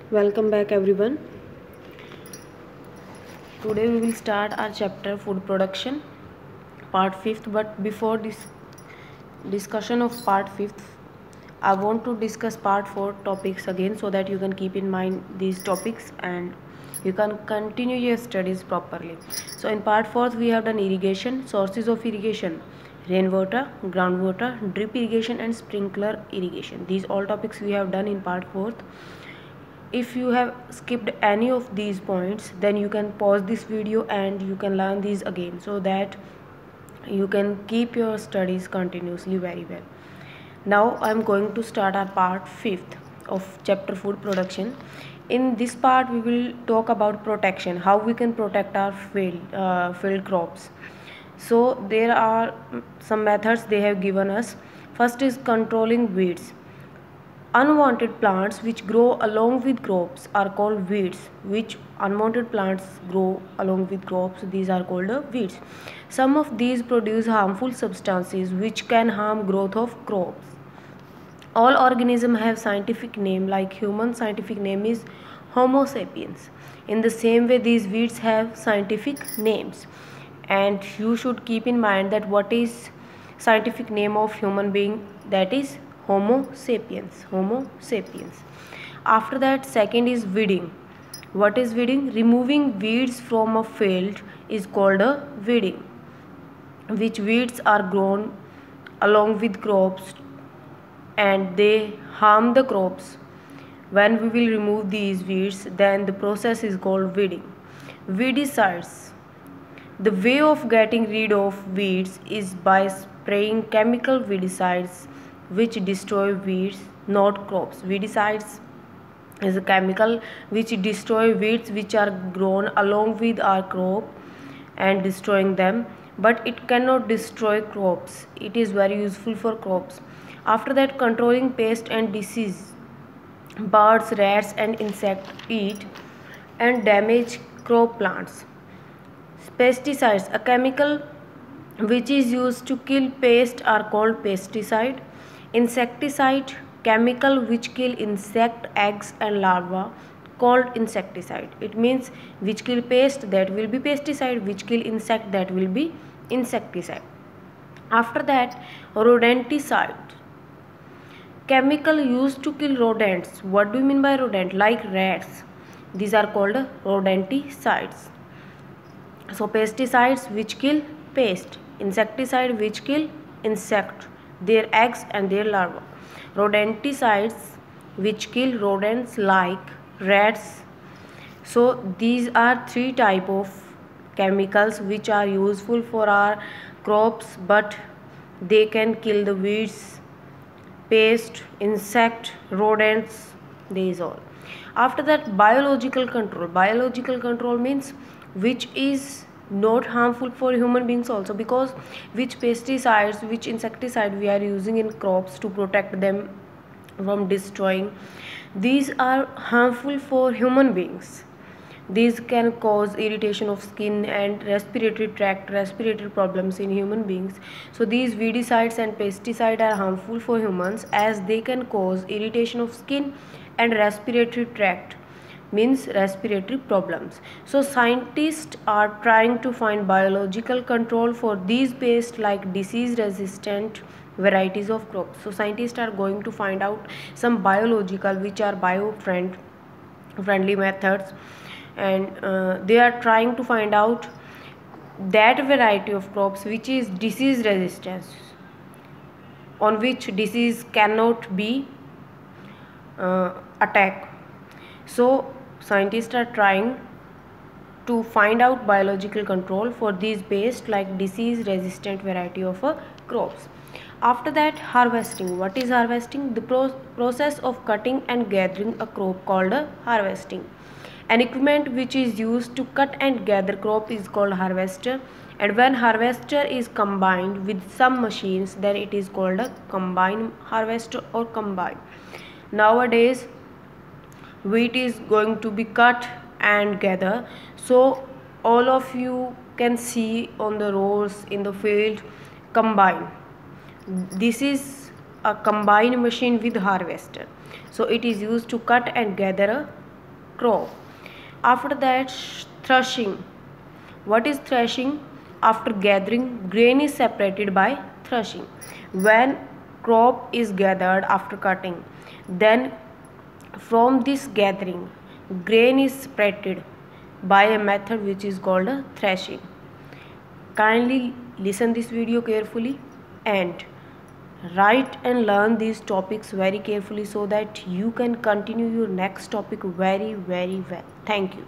Welcome back everyone. Today we will start our chapter food production part 5th, but before this discussion of part 5th I want to discuss part 4 topics again so that you can keep in mind these topics and you can continue your studies properly. So in part 4th we have done irrigation, sources of irrigation, rainwater, groundwater, drip irrigation and sprinkler irrigation. These all topics we have done in part 4th. If you have skipped any of these points, then you can pause this video and you can learn these again so that you can keep your studies continuously very well. Now I am going to start our part 5th of chapter food production. In this part we will talk about protection, how we can protect our field crops. So there are some methods they have given us. First is controlling weeds. Unwanted plants which grow along with crops are called weeds. Which unwanted plants grow along with crops, these are called weeds. Some of these produce harmful substances which can harm growth of crops. All organisms have scientific name, like human scientific name is Homo sapiens. In the same way these weeds have scientific names, and you should keep in mind that what is scientific name of human being, that is Homo sapiens. Homo sapiens. After that, second is weeding. What is weeding? Removing weeds from a field is called a weeding. Which weeds are grown along with crops and they harm the crops. When we will remove these weeds, then the process is called weeding. Weedicides. The way of getting rid of weeds is by spraying chemical weedicides which destroy weeds, not crops. Weedicides is a chemical which destroy weeds which are grown along with our crop and destroying them, but it cannot destroy crops. It is very useful for crops. After that, controlling pest and disease. Birds, rats and insects eat and damage crop plants. Pesticides, a chemical which is used to kill pests, are called pesticide. Insecticide, chemical which kill insect eggs and larvae, called insecticide. It means which kill pest, that will be pesticide, which kill insect, that will be insecticide. After that, rodenticide, chemical used to kill rodents. What do you mean by rodent? Like rats. These are called rodenticides. So pesticides which kill pest, insecticide which kill insect, their eggs and their larvae. Rodenticides which kill rodents like rats. So these are three type of chemicals which are useful for our crops, but they can kill the weeds, pest, insect, rodents, these all. After that, biological control. Biological control means which is not harmful for human beings also, because which pesticides, which insecticide we are using in crops to protect them from destroying, these are harmful for human beings. These can cause irritation of skin and respiratory tract, respiratory problems in human beings. So these weedicides and pesticides are harmful for humans as they can cause irritation of skin and respiratory tract, means respiratory problems. So scientists are trying to find biological control for these pests like disease resistant varieties of crops. So scientists are going to find out some biological which are friendly methods, and they are trying to find out that variety of crops which is disease resistance, on which disease cannot be attacked. So scientists are trying to find out biological control for these pests like disease resistant variety of crops. After that, harvesting. What is harvesting? The process of cutting and gathering a crop called harvesting. An equipment which is used to cut and gather crop is called harvester, and when harvester is combined with some machines, then it is called a combine harvester or combine. Nowadays wheat is going to be cut and gather, so all of you can see on the rows in the field combine. This is a combine machine with harvester. So it is used to cut and gather crop. After that, threshing. What is threshing? After gathering, grain is separated by threshing. When crop is gathered after cutting, then from this gathering, grain is separated by a method which is called threshing. Kindly listen this video carefully and write and learn these topics very carefully so that you can continue your next topic very well. Thank you.